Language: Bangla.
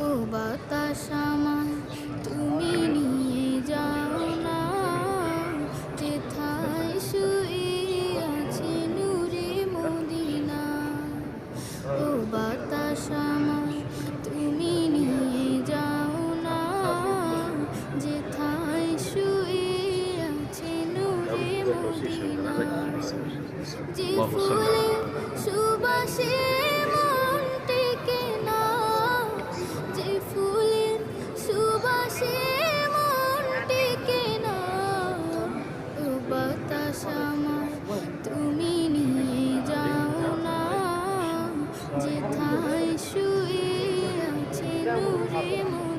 ও বাতাস আমায় তুমি নিয়ে যাও না, যেথায় শুয়ে আছে নূরে মদিনা। ও বাতাস আমায় তুমি নিয়ে যাও না, যেথায় শুয়ে আছে নূরে মদিনা। যে ফুলে সুবাসে মন টেকে না, যে ফুলের সুবাসে মন টেকে না। ও বাতাস আমায় তুমি নিয়ে যাও না, যেথায় শুয়ে আছে নূরে মদিনা।